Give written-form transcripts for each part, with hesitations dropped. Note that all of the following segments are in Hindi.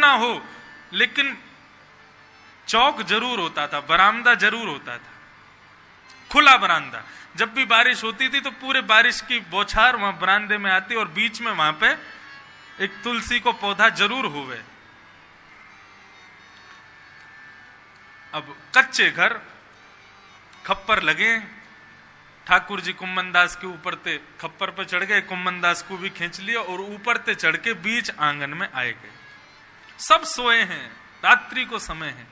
ना हो, लेकिन चौक जरूर होता था, बरामदा जरूर होता था, खुला बरामदा। जब भी बारिश होती थी तो पूरे बारिश की बौछार वहां बरामदे में आती और बीच में वहां पे एक तुलसी को पौधा जरूर हुए। अब कच्चे घर, खप्पर लगे, ठाकुर जी कुम्मनदास के ऊपर ते खप्पर पे चढ़ गए, कुम्मनदास को भी खींच लिया और ऊपर ते चढ़ के बीच आंगन में आए गए। सब सोए हैं, रात्रि को समय है।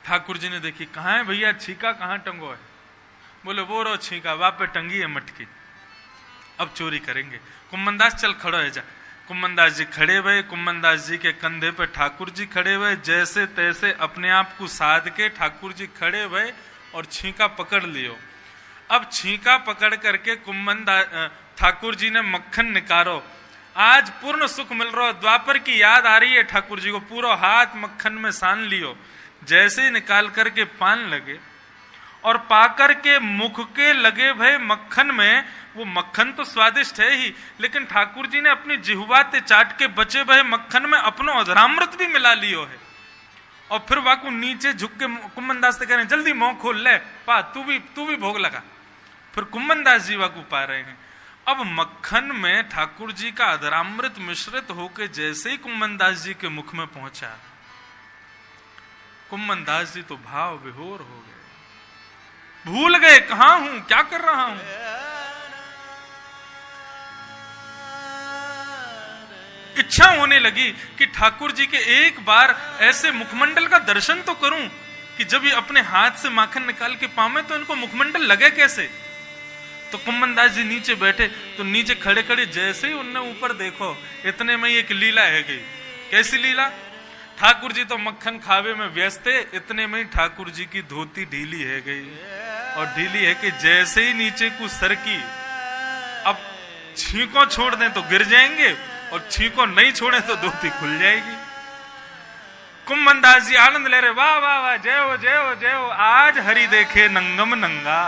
ठाकुर जी ने देखी, कहां है भैया छीका, कहां टंगो है? बोले वो रो छीका, वहां पे टंगी है मटकी, अब चोरी करेंगे। कुम्मनदास चल खड़ो है जा। कुम्मनदास जी खड़े हुए, कुम्मनदास जी के कंधे पे ठाकुर जी खड़े हुए, जैसे तैसे अपने आप को साध के ठाकुर जी खड़े हुए और छीका पकड़ लियो। अब छीका पकड़ करके ठाकुर जी ने मक्खन निकालो। आज पूर्ण सुख मिल रहा, द्वापर की याद आ रही है ठाकुर जी को, पूरा हाथ मक्खन में सान लियो। जैसे ही निकाल करके पान लगे और पाकर के मुख के लगे भय मक्खन में, वो मक्खन तो स्वादिष्ट है ही, लेकिन ठाकुर जी ने अपनी जिह्वा ते चाट के बचे भय मक्खन में अपनो अधरामृत भी मिला लियो है। और फिर वाकू नीचे झुक के कुम्मनदास से कह रहे हैं, जल्दी मुंह खोल ले, पा तू भी भोग लगा। फिर कुम्मनदास जी वाकू पा रहे हैं। अब मक्खन में ठाकुर जी का अधरामृत मिश्रित होकर जैसे ही कुम्मनदास जी के मुख में पहुंचा, कुम्मनदास जी तो भाव विभोर हो गए, भूल गए कहां हूं, क्या कर रहा हूं। इच्छा होने लगी कि ठाकुर जी के एक बार ऐसे मुखमंडल का दर्शन तो करूं कि जब ये अपने हाथ से माखन निकाल के पावे तो इनको मुखमंडल लगे कैसे। तो कुम्मनदास जी नीचे बैठे, तो नीचे खड़े खड़े जैसे ही उनने ऊपर देखो, इतने में एक लीला है गई। कैसी लीला? ठाकुर जी तो मक्खन खावे में व्यस्त है, इतने में ही ठाकुर जी की धोती ढीली है गई। और ढीली है कि जैसे ही नीचे को सरकी, अब छींको छोड़ दें तो गिर जाएंगे और छींको नहीं छोड़े तो धोती खुल जाएगी। कुम्मनदास जी आनंद ले रहे, वाह वाह वाह, जय हो जय हो जय हो, आज हरि देखे नंगम नंगा।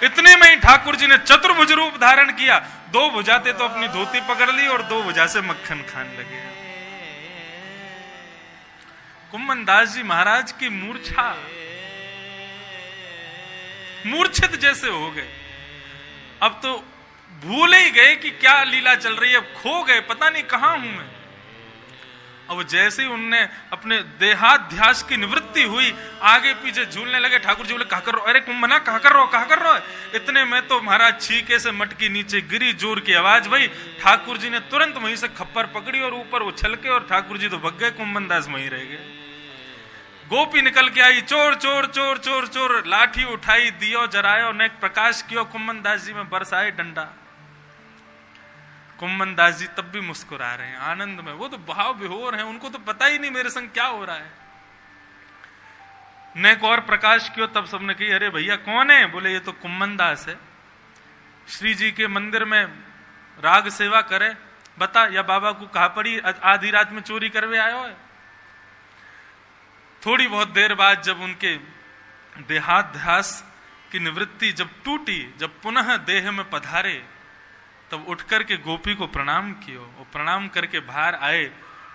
इतने में ही ठाकुर जी ने चतुर्भुज रूप धारण किया, दो भुजाते तो अपनी धोती पकड़ ली और दो भुजा से मक्खन खाने लगे। कुम्मनदास जी महाराज की मूर्छित जैसे हो गए। अब तो भूल ही गए कि क्या लीला चल रही है, खो गए, पता नहीं कहां हूं मैं। अब जैसे ही उनने अपने देहाध्यास की निवृत्ति हुई, आगे पीछे झूलने लगे। ठाकुर जी बोले, कहा कर रहे हो? अरे कुम्मना कहा कर रहे हो? इतने में तो महाराज छीके से मटकी नीचे गिरी, जोर की आवाज भई। ठाकुर जी ने तुरंत वहीं से खप्पर पकड़ी और ऊपर उछल के, और ठाकुर जी तो भग गए, कुम्मनदास वहीं रह गए। गोपी निकल के आई, चोर चोर चोर चोर चोर, लाठी उठाई, दियो जरायो, ने प्रकाश कियो, कुम्मनदास जी में बरसाए डंडा। कुम्मनदास जी तब भी मुस्कुरा रहे हैं आनंद में, वो तो भाव विभोर हैं, उनको तो पता ही नहीं मेरे संग क्या हो रहा है। नेक और प्रकाश क्यों, तब सबने कही, अरे भैया कौन है? बोले ये तो कुम्मनदास है, श्री जी के मंदिर में राग सेवा करे, बता, या बाबा को कहा पड़ी आधी रात में चोरी करवे आयो है। थोड़ी बहुत देर बाद जब उनके देहाध्यास की निवृत्ति जब टूटी, जब पुनः देह में पधारे, तब उठकर के गोपी को प्रणाम कियो, और प्रणाम करके बाहर आए।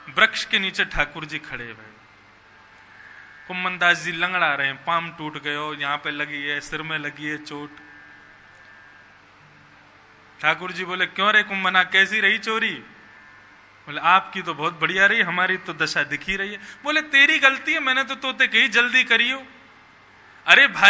वृक्ष के नीचे ठाकुर जी खड़े हुए, कुम्मनदास जी लंगड़ा रहे हैं, पाम टूट गए हो, यहां पे लगी है, सिर में लगी है चोट। ठाकुर जी बोले, क्यों रे कुम्मना, कैसी रही चोरी? बोले, आपकी तो बहुत बढ़िया रही, हमारी तो दशा दिखी रही है। बोले, तेरी गलती है, मैंने तो तोते कही जल्दी करियो। अरे भाई